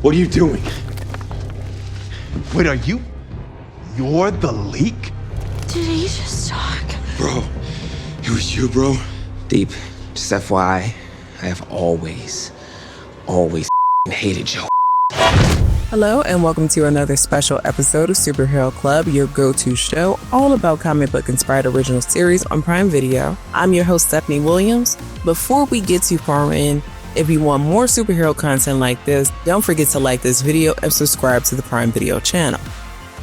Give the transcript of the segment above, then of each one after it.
What are you doing? Wait, you're the leak? Did he just talk? Bro, it was you, bro. Deep, just FYI, I have always hated you. Hello and welcome to another special episode of Superhero Club, your go-to show all about comic book inspired original series on Prime Video. I'm your host, Stephanie Williams. Before we get too far in, if you want more superhero content like this, don't forget to like this video and subscribe to the Prime Video channel.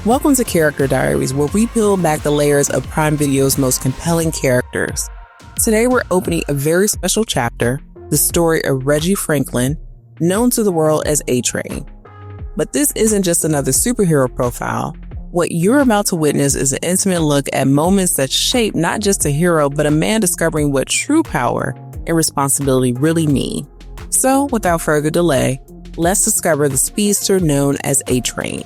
Welcome to Character Diaries, where we peel back the layers of Prime Video's most compelling characters. Today we're opening a very special chapter, the story of Reggie Franklin, known to the world as A-Train. But this isn't just another superhero profile. What you're about to witness is an intimate look at moments that shape not just a hero, but a man discovering what true power and responsibility really mean. So, without further delay, let's discover the speedster known as A-Train.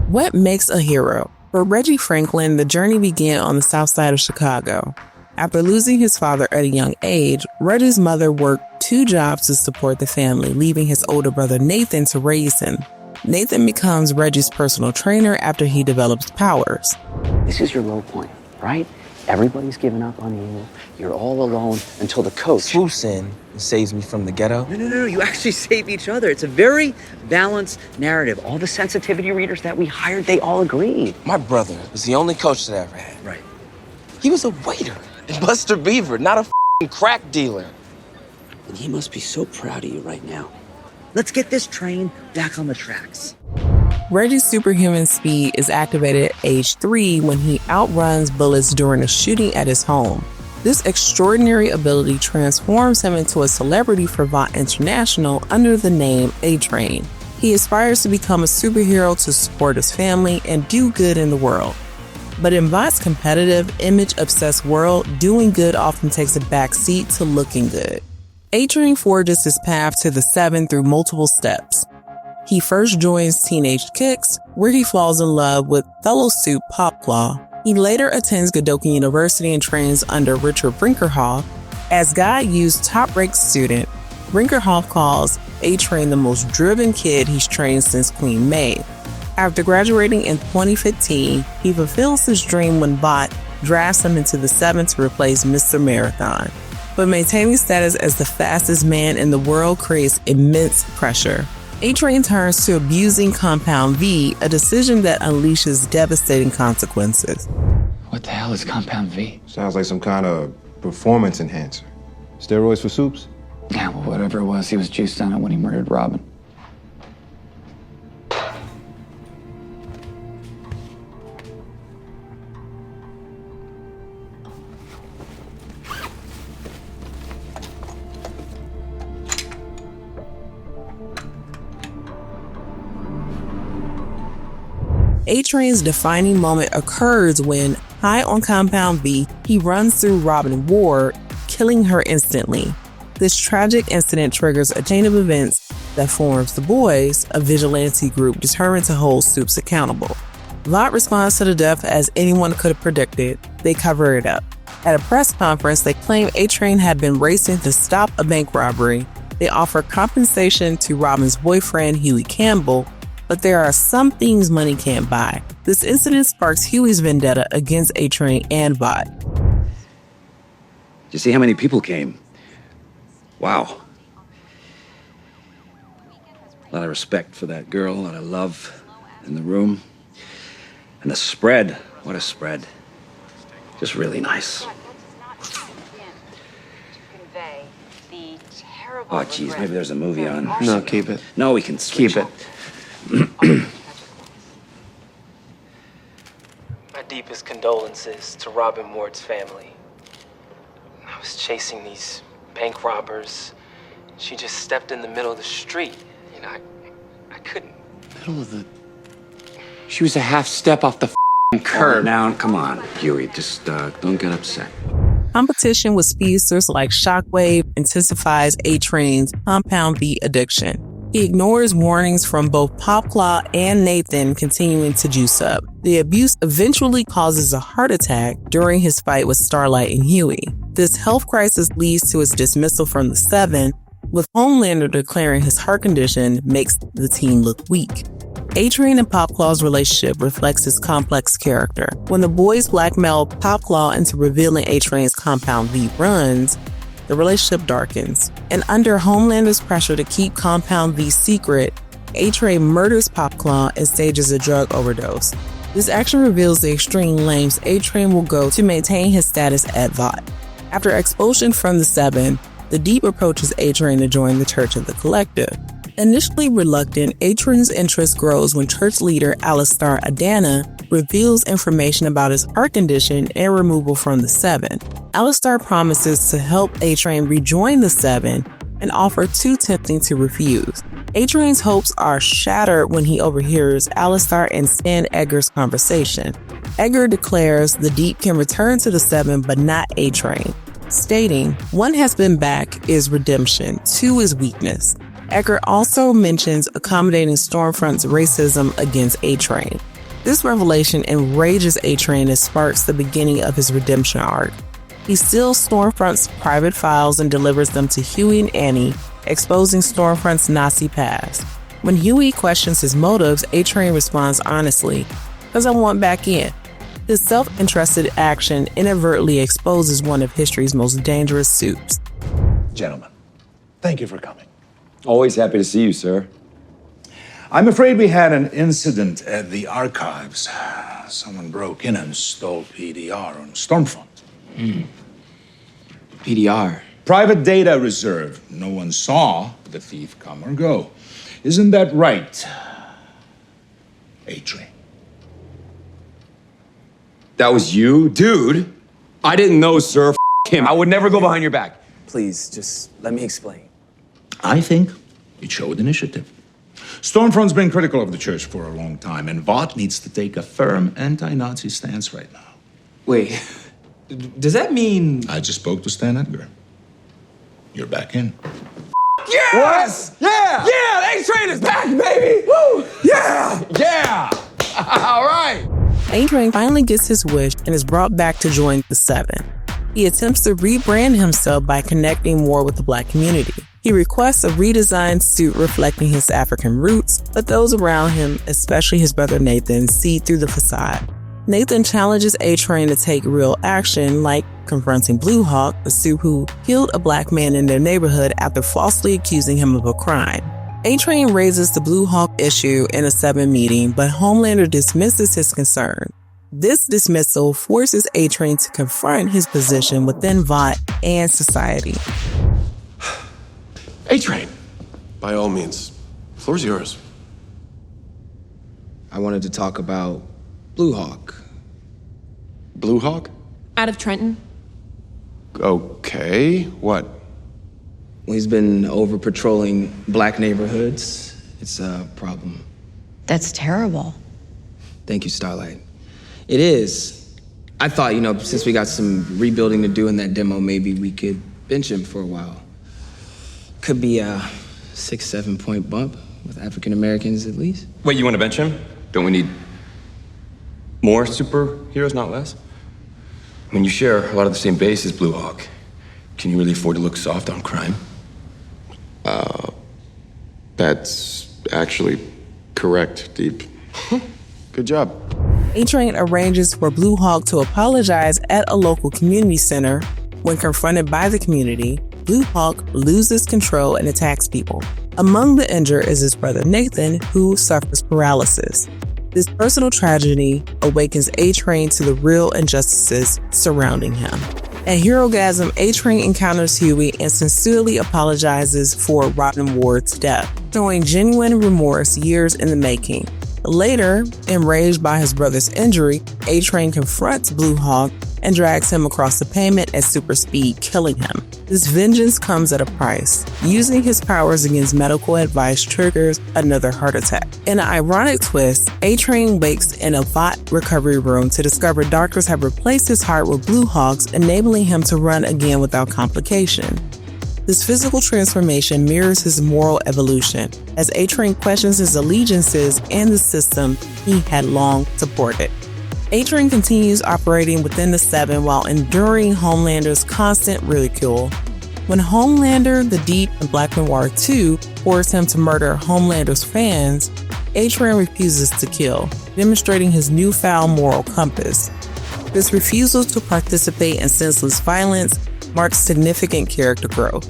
What makes a hero? For Reggie Franklin, the journey began on the south side of Chicago. After losing his father at a young age, Reggie's mother worked 2 jobs to support the family, leaving his older brother Nathan to raise him. Nathan becomes Reggie's personal trainer after he develops powers. This is your low point, right? Everybody's given up on you. You're all alone until the coach Swoops in and saves me from the ghetto. No. You actually save each other. It's a very balanced narrative. All the sensitivity readers that we hired, they all agreed. My brother was the only coach that I ever had. Right. He was a waiter at Buster Beaver, not a f***ing crack dealer. And he must be so proud of you right now. Let's get this train back on the tracks. Reggie's superhuman speed is activated at age 3 when he outruns bullets during a shooting at his home. This extraordinary ability transforms him into a celebrity for Vought International under the name A-Train. He aspires to become a superhero to support his family and do good in the world. But in Vought's competitive, image-obsessed world, doing good often takes a backseat to looking good. A-Train forges his path to the 7 through multiple steps. He first joins Teenage Kicks, where he falls in love with fellow supe Popclaw. He later attends Godolphin University and trains under Richard Brinkerhoff. As God-used top-ranked student, Brinkerhoff calls A-Train the most driven kid he's trained since Queen Maeve. After graduating in 2015, he fulfills his dream when Vought drafts him into the 7 to replace Mr. Marathon. But maintaining status as the fastest man in the world creates immense pressure. A-Train turns to abusing Compound V, a decision that unleashes devastating consequences. What the hell is Compound V? Sounds like some kind of performance enhancer. Steroids for soups? Yeah, well, whatever it was, he was juiced on it when he murdered Robin. A-Train's defining moment occurs when, high on Compound V, he runs through Robin Ward, killing her instantly. This tragic incident triggers a chain of events that forms the Boys, a vigilante group determined to hold Supes accountable. Vought responds to the death as anyone could have predicted. They cover it up. At a press conference, they claim A-Train had been racing to stop a bank robbery. They offer compensation to Robin's boyfriend, Huey Campbell, but there are some things money can't buy. This incident sparks Huey's vendetta against A-Train and Vought. You see how many people came? Wow. A lot of respect for that girl, a lot of love in the room. And the spread, what a spread. Just really nice. Oh, geez, maybe there's a movie on. No, keep it. No, we can switch Keep it. My deepest condolences to Robin Ward's family. I was chasing these bank robbers. She just stepped in the middle of the street. You know, I couldn't. Middle of the... She was a half step off the curb. Oh, now, come on, Huey, just don't get upset. Competition with speedsters like Shockwave intensifies A-Train's Compound V addiction. He ignores warnings from both Popclaw and Nathan continuing to juice up. The abuse eventually causes a heart attack during his fight with Starlight and Huey. This health crisis leads to his dismissal from the 7, with Homelander declaring his heart condition makes the team look weak. A-Train and Popclaw's relationship reflects his complex character. When the boys blackmail Popclaw into revealing A-Train's Compound V runs, the relationship darkens. And under Homelander's pressure to keep Compound V secret, A-Train murders Popclaw and stages a drug overdose. This action reveals the extreme lengths A-Train will go to maintain his status at Vought. After expulsion from the Seven, the Deep approaches A-Train to join the Church of the Collective. Initially reluctant, A-Train's interest grows when church leader Alistar Adana reveals information about his heart condition and removal from the Seven. Alistar promises to help A-Train rejoin the Seven and offer too tempting to refuse. A-Train's hopes are shattered when he overhears Alistar and Stan Edgar's conversation. Edgar declares the Deep can return to the Seven but not A-Train, stating, "1 has been back is redemption, 2 is weakness." Edgar also mentions accommodating Stormfront's racism against A-Train. This revelation enrages A-Train and sparks the beginning of his redemption arc. He steals Stormfront's private files and delivers them to Huey and Annie, exposing Stormfront's Nazi past. When Huey questions his motives, A-Train responds honestly, "'Cause I want back in." His self-interested action inadvertently exposes one of history's most dangerous supes. Gentlemen, thank you for coming. Always happy to see you, sir. I'm afraid we had an incident at the archives. Someone broke in and stole PDR on Stormfront. PDR. Private data reserve. No one saw the thief come or go. Isn't that right, A-Train? That was you? Dude, I didn't know, sir. F him. I would never go behind your back. Please, just let me explain. I think it showed initiative. Stormfront's been critical of the church for a long time, and Vought needs to take a firm anti-Nazi stance right now. Wait, does that mean... I just spoke to Stan Edgar. You're back in. Yes! What? Yeah! Yeah, A-Train is back, baby! Woo! Yeah! Yeah! All right! A-Train finally gets his wish and is brought back to join the Seven. He attempts to rebrand himself by connecting more with the Black community. He requests a redesigned suit reflecting his African roots, but those around him, especially his brother Nathan, see through the facade. Nathan challenges A-Train to take real action, like confronting Blue Hawk, the supe who killed a Black man in their neighborhood after falsely accusing him of a crime. A-Train raises the Blue Hawk issue in a Seven meeting, but Homelander dismisses his concern. This dismissal forces A-Train to confront his position within Vought and society. A-Train. By all means. Floor's yours. I wanted to talk about Blue Hawk. Blue Hawk? Out of Trenton. Okay. What? Well, he's been over patrolling Black neighborhoods. It's a problem. That's terrible. Thank you, Starlight. It is. I thought, since we got some rebuilding to do in that demo, maybe we could bench him for a while. Could be a 6-7 point bump with African Americans at least. Wait, you want to bench him? Don't we need more superheroes, not less? I mean, you share a lot of the same base as Blue Hawk. Can you really afford to look soft on crime? That's actually correct, Deep. Good job. A-Train arranges for Blue Hawk to apologize at a local community center. When confronted by the community, Blue Hawk loses control and attacks people. Among the injured is his brother Nathan, who suffers paralysis. This personal tragedy awakens A-Train to the real injustices surrounding him. At Herogasm, A-Train encounters Huey and sincerely apologizes for Robin Ward's death, showing genuine remorse years in the making. Later, enraged by his brother's injury, A-Train confronts Blue Hawk and drags him across the pavement at super speed, killing him. This vengeance comes at a price. Using his powers against medical advice triggers another heart attack. In an ironic twist, A-Train wakes in a Vought recovery room to discover doctors have replaced his heart with Blue Hawk's, enabling him to run again without complication. This physical transformation mirrors his moral evolution, as A-Train questions his allegiances and the system he had long supported. A-Train continues operating within the Seven while enduring Homelander's constant ridicule. When Homelander, The Deep, and Black Noir 2 force him to murder Homelander's fans, A-Train refuses to kill, demonstrating his newfound moral compass. This refusal to participate in senseless violence marks significant character growth.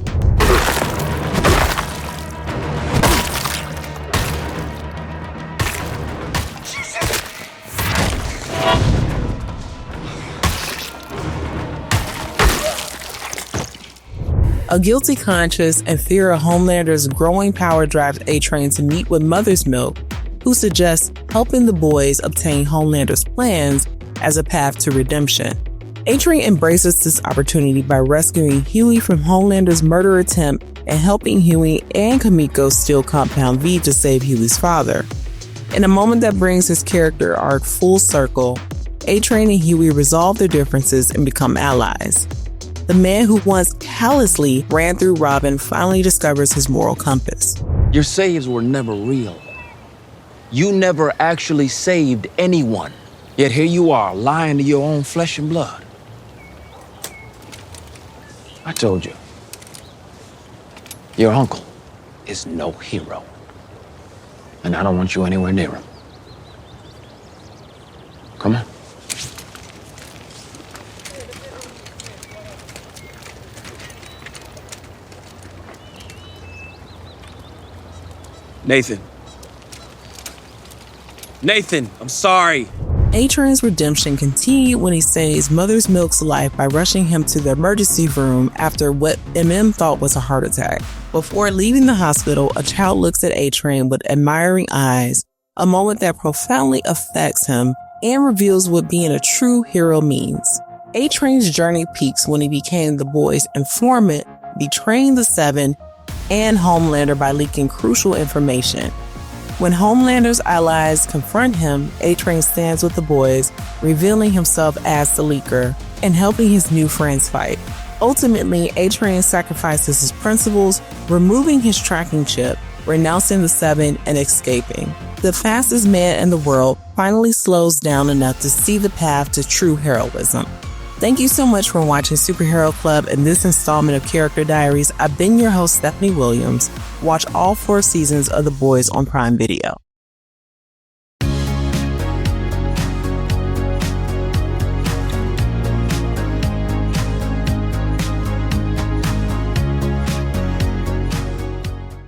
A guilty conscience and fear of Homelander's growing power drives A-Train to meet with Mother's Milk, who suggests helping the boys obtain Homelander's plans as a path to redemption. A-Train embraces this opportunity by rescuing Huey from Homelander's murder attempt and helping Huey and Kimiko steal Compound V to save Huey's father. In a moment that brings his character arc full circle, A-Train and Huey resolve their differences and become allies. The man who once callously ran through Robin finally discovers his moral compass. Your saves were never real. You never actually saved anyone. Yet here you are, lying to your own flesh and blood. I told you. Your uncle is no hero. And I don't want you anywhere near him. Come on. Nathan. Nathan, I'm sorry. A-Train's redemption continued when he saves Mother's Milk's life by rushing him to the emergency room after what MM thought was a heart attack. Before leaving the hospital, a child looks at A-Train with admiring eyes, a moment that profoundly affects him and reveals what being a true hero means. A-Train's journey peaks when he became the boys' informant, betraying the Seven and Homelander by leaking crucial information. When Homelander's allies confront him, A-Train stands with the boys, revealing himself as the leaker and helping his new friends fight. Ultimately, A-Train sacrifices his principles, removing his tracking chip, renouncing the Seven, and escaping. The fastest man in the world finally slows down enough to see the path to true heroism. Thank you so much for watching Superhero Club and this installment of Character Diaries. I've been your host, Stephanie Williams. Watch all 4 seasons of The Boys on Prime Video.